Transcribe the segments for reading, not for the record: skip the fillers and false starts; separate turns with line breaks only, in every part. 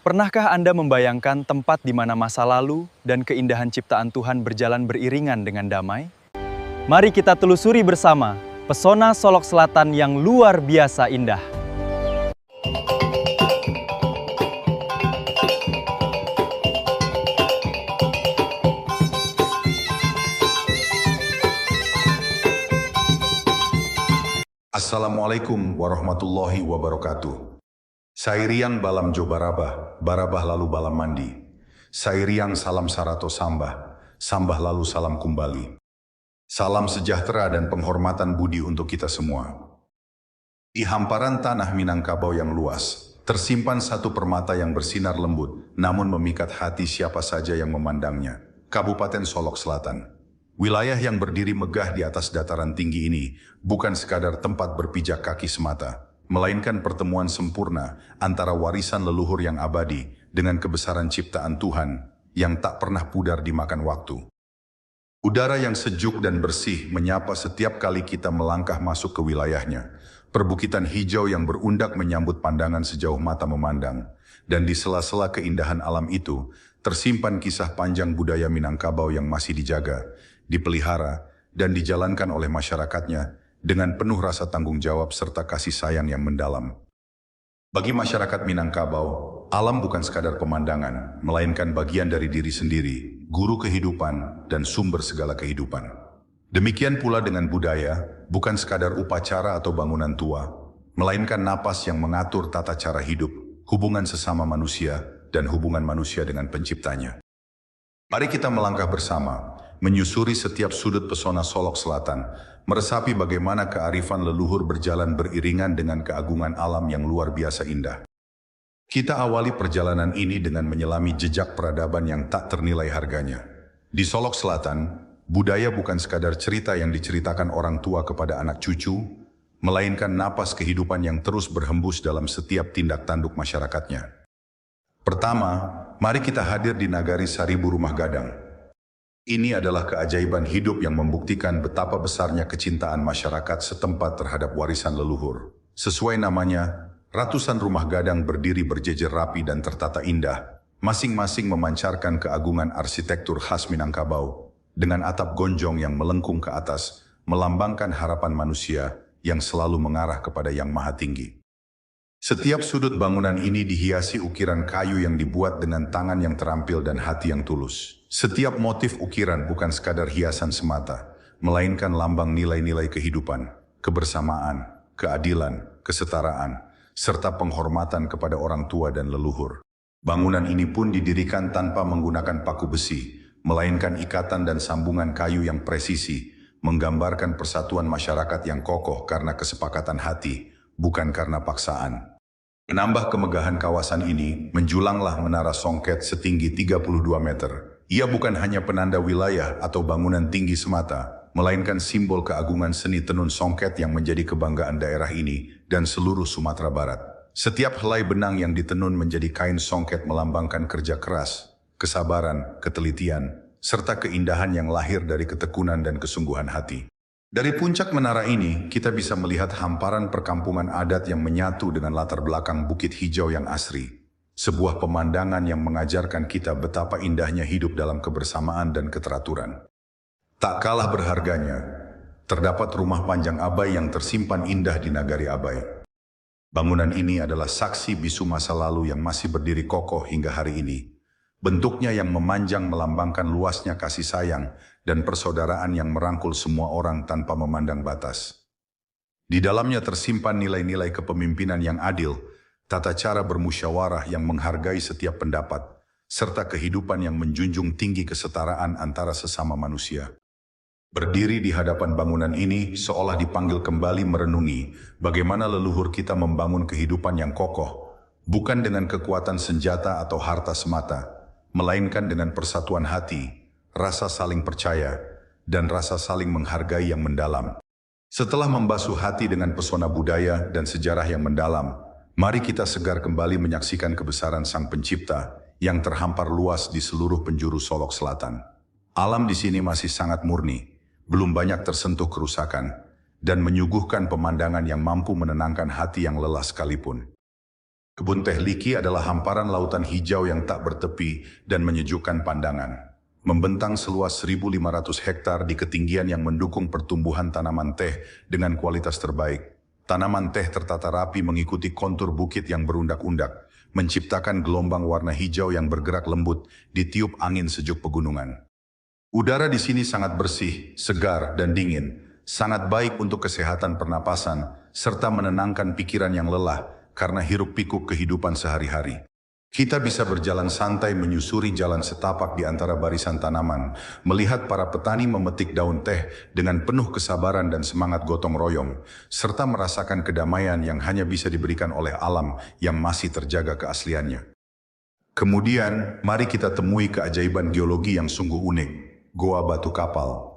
Pernahkah Anda membayangkan tempat di mana masa lalu dan keindahan ciptaan Tuhan berjalan beriringan dengan damai? Mari kita telusuri bersama pesona Solok Selatan yang luar biasa indah.
Assalamualaikum warahmatullahi wabarakatuh. Sairiang balam jo barabah, barabah lalu balam mandi. Sairiang salam sarato sambah, sambah lalu salam kembali. Salam sejahtera dan penghormatan budi untuk kita semua. Di hamparan tanah Minangkabau yang luas, tersimpan satu permata yang bersinar lembut, namun memikat hati siapa saja yang memandangnya. Kabupaten Solok Selatan. Wilayah yang berdiri megah di atas dataran tinggi ini bukan sekadar tempat berpijak kaki semata, melainkan pertemuan sempurna antara warisan leluhur yang abadi dengan kebesaran ciptaan Tuhan yang tak pernah pudar dimakan waktu. Udara yang sejuk dan bersih menyapa setiap kali kita melangkah masuk ke wilayahnya. Perbukitan hijau yang berundak menyambut pandangan sejauh mata memandang. Dan di sela-sela keindahan alam itu, tersimpan kisah panjang budaya Minangkabau yang masih dijaga, dipelihara, dan dijalankan oleh masyarakatnya dengan penuh rasa tanggung jawab serta kasih sayang yang mendalam. Bagi masyarakat Minangkabau, alam bukan sekadar pemandangan, melainkan bagian dari diri sendiri, guru kehidupan, dan sumber segala kehidupan. Demikian pula dengan budaya, bukan sekadar upacara atau bangunan tua, melainkan napas yang mengatur tata cara hidup, hubungan sesama manusia, dan hubungan manusia dengan penciptanya. Mari kita melangkah bersama, menyusuri setiap sudut pesona Solok Selatan, meresapi bagaimana kearifan leluhur berjalan beriringan dengan keagungan alam yang luar biasa indah. Kita awali perjalanan ini dengan menyelami jejak peradaban yang tak ternilai harganya. Di Solok Selatan, budaya bukan sekadar cerita yang diceritakan orang tua kepada anak cucu, melainkan napas kehidupan yang terus berhembus dalam setiap tindak tanduk masyarakatnya. Pertama, mari kita hadir di Nagari Seribu Rumah Gadang. Ini adalah keajaiban hidup yang membuktikan betapa besarnya kecintaan masyarakat setempat terhadap warisan leluhur. Sesuai namanya, ratusan rumah gadang berdiri berjejer rapi dan tertata indah, masing-masing memancarkan keagungan arsitektur khas Minangkabau, dengan atap gonjong yang melengkung ke atas, melambangkan harapan manusia yang selalu mengarah kepada Yang Maha Tinggi. Setiap sudut bangunan ini dihiasi ukiran kayu yang dibuat dengan tangan yang terampil dan hati yang tulus. Setiap motif ukiran bukan sekadar hiasan semata, melainkan lambang nilai-nilai kehidupan, kebersamaan, keadilan, kesetaraan, serta penghormatan kepada orang tua dan leluhur. Bangunan ini pun didirikan tanpa menggunakan paku besi, melainkan ikatan dan sambungan kayu yang presisi, menggambarkan persatuan masyarakat yang kokoh karena kesepakatan hati, bukan karena paksaan. Menambah kemegahan kawasan ini, menjulanglah Menara Songket setinggi 32 meter. Ia bukan hanya penanda wilayah atau bangunan tinggi semata, melainkan simbol keagungan seni tenun songket yang menjadi kebanggaan daerah ini dan seluruh Sumatera Barat. Setiap helai benang yang ditenun menjadi kain songket melambangkan kerja keras, kesabaran, ketelitian, serta keindahan yang lahir dari ketekunan dan kesungguhan hati. Dari puncak menara ini, kita bisa melihat hamparan perkampungan adat yang menyatu dengan latar belakang bukit hijau yang asri. Sebuah pemandangan yang mengajarkan kita betapa indahnya hidup dalam kebersamaan dan keteraturan. Tak kalah berharganya, terdapat rumah panjang Abai yang tersimpan indah di Nagari Abai. Bangunan ini adalah saksi bisu masa lalu yang masih berdiri kokoh hingga hari ini. Bentuknya yang memanjang melambangkan luasnya kasih sayang dan persaudaraan yang merangkul semua orang tanpa memandang batas. Di dalamnya tersimpan nilai-nilai kepemimpinan yang adil, tata cara bermusyawarah yang menghargai setiap pendapat, serta kehidupan yang menjunjung tinggi kesetaraan antara sesama manusia. Berdiri di hadapan bangunan ini seolah dipanggil kembali merenungi bagaimana leluhur kita membangun kehidupan yang kokoh, bukan dengan kekuatan senjata atau harta semata, melainkan dengan persatuan hati, rasa saling percaya, dan rasa saling menghargai yang mendalam. Setelah membasuh hati dengan pesona budaya dan sejarah yang mendalam, mari kita segar kembali menyaksikan kebesaran Sang Pencipta yang terhampar luas di seluruh penjuru Solok Selatan. Alam di sini masih sangat murni, belum banyak tersentuh kerusakan, dan menyuguhkan pemandangan yang mampu menenangkan hati yang lelah sekalipun. Kebun teh Liki adalah hamparan lautan hijau yang tak bertepi dan menyejukkan pandangan. Membentang seluas 1.500 hektar di ketinggian yang mendukung pertumbuhan tanaman teh dengan kualitas terbaik. Tanaman teh tertata rapi mengikuti kontur bukit yang berundak-undak, menciptakan gelombang warna hijau yang bergerak lembut ditiup angin sejuk pegunungan. Udara di sini sangat bersih, segar, dan dingin, sangat baik untuk kesehatan pernapasan, serta menenangkan pikiran yang lelah karena hiruk-pikuk kehidupan sehari-hari. Kita bisa berjalan santai menyusuri jalan setapak di antara barisan tanaman, melihat para petani memetik daun teh dengan penuh kesabaran dan semangat gotong royong, serta merasakan kedamaian yang hanya bisa diberikan oleh alam yang masih terjaga keasliannya. Kemudian, mari kita temui keajaiban geologi yang sungguh unik, Goa Batu Kapal.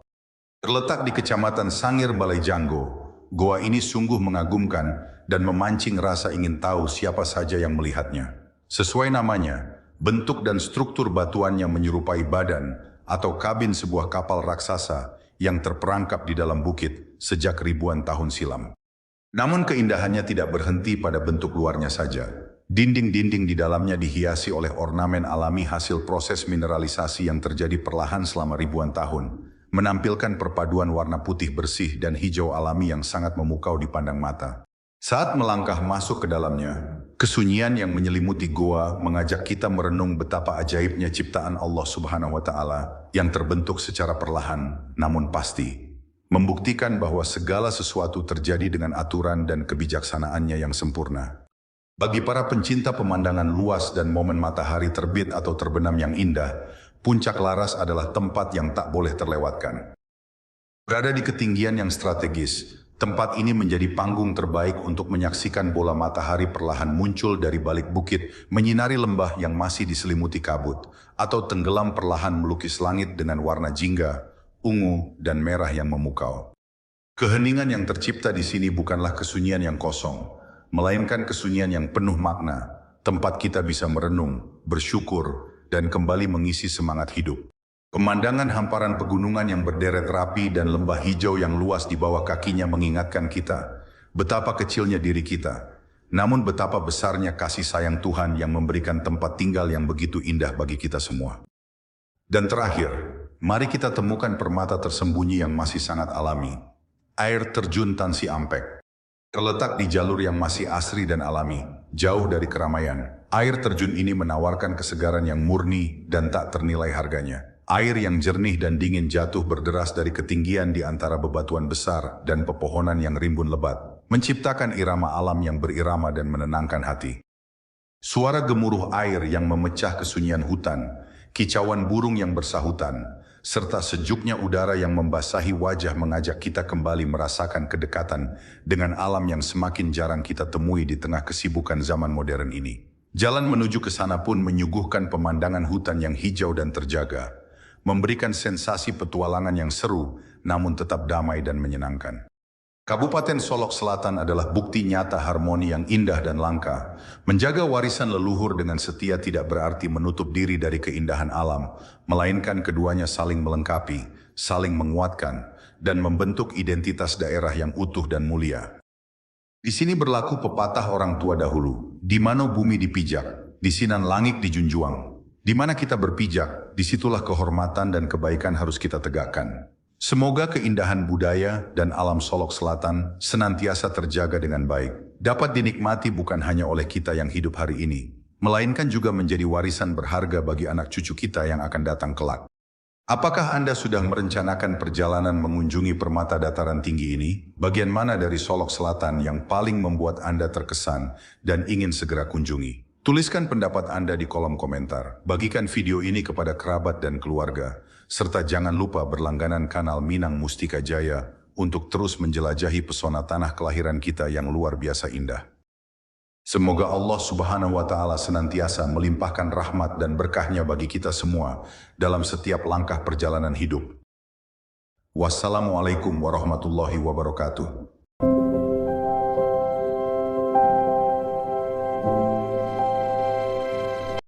Terletak di Kecamatan Sangir, Balai Janggo, goa ini sungguh mengagumkan dan memancing rasa ingin tahu siapa saja yang melihatnya. Sesuai namanya, bentuk dan struktur batuannya menyerupai badan atau kabin sebuah kapal raksasa yang terperangkap di dalam bukit sejak ribuan tahun silam. Namun keindahannya tidak berhenti pada bentuk luarnya saja. Dinding-dinding di dalamnya dihiasi oleh ornamen alami hasil proses mineralisasi yang terjadi perlahan selama ribuan tahun, menampilkan perpaduan warna putih bersih dan hijau alami yang sangat memukau dipandang mata. Saat melangkah masuk ke dalamnya, kesunyian yang menyelimuti goa mengajak kita merenung betapa ajaibnya ciptaan Allah Subhanahu wa Ta'ala yang terbentuk secara perlahan namun pasti, membuktikan bahwa segala sesuatu terjadi dengan aturan dan kebijaksanaannya yang sempurna. Bagi para pencinta pemandangan luas dan momen matahari terbit atau terbenam yang indah, Puncak Laras adalah tempat yang tak boleh terlewatkan. Berada di ketinggian yang strategis, tempat ini menjadi panggung terbaik untuk menyaksikan bola matahari perlahan muncul dari balik bukit, menyinari lembah yang masih diselimuti kabut, atau tenggelam perlahan melukis langit dengan warna jingga, ungu, dan merah yang memukau. Keheningan yang tercipta di sini bukanlah kesunyian yang kosong, melainkan kesunyian yang penuh makna, tempat kita bisa merenung, bersyukur, dan kembali mengisi semangat hidup. Pemandangan hamparan pegunungan yang berderet rapi dan lembah hijau yang luas di bawah kakinya mengingatkan kita betapa kecilnya diri kita, namun betapa besarnya kasih sayang Tuhan yang memberikan tempat tinggal yang begitu indah bagi kita semua. Dan terakhir, mari kita temukan permata tersembunyi yang masih sangat alami, air terjun Tan Si Ampek. Terletak di jalur yang masih asri dan alami, jauh dari keramaian, air terjun ini menawarkan kesegaran yang murni dan tak ternilai harganya. Air yang jernih dan dingin jatuh berderas dari ketinggian di antara bebatuan besar dan pepohonan yang rimbun lebat, menciptakan irama alam yang berirama dan menenangkan hati. Suara gemuruh air yang memecah kesunyian hutan, kicauan burung yang bersahutan, serta sejuknya udara yang membasahi wajah mengajak kita kembali merasakan kedekatan dengan alam yang semakin jarang kita temui di tengah kesibukan zaman modern ini. Jalan menuju ke sana pun menyuguhkan pemandangan hutan yang hijau dan terjaga, memberikan sensasi petualangan yang seru, namun tetap damai dan menyenangkan. Kabupaten Solok Selatan adalah bukti nyata harmoni yang indah dan langka. Menjaga warisan leluhur dengan setia tidak berarti menutup diri dari keindahan alam, melainkan keduanya saling melengkapi, saling menguatkan, dan membentuk identitas daerah yang utuh dan mulia. Di sini berlaku pepatah orang tua dahulu, di mana bumi dipijak, di sinan langit dijunjuang. Di mana kita berpijak, disitulah kehormatan dan kebaikan harus kita tegakkan. Semoga keindahan budaya dan alam Solok Selatan senantiasa terjaga dengan baik, dapat dinikmati bukan hanya oleh kita yang hidup hari ini, melainkan juga menjadi warisan berharga bagi anak cucu kita yang akan datang kelak. Apakah Anda sudah merencanakan perjalanan mengunjungi permata dataran tinggi ini? Bagian mana dari Solok Selatan yang paling membuat Anda terkesan dan ingin segera kunjungi? Tuliskan pendapat Anda di kolom komentar, bagikan video ini kepada kerabat dan keluarga, serta jangan lupa berlangganan kanal Minang Mustika Jaya untuk terus menjelajahi pesona tanah kelahiran kita yang luar biasa indah. Semoga Allah Subhanahu wa Ta'ala senantiasa melimpahkan rahmat dan berkahnya bagi kita semua dalam setiap langkah perjalanan hidup. Wassalamualaikum warahmatullahi wabarakatuh.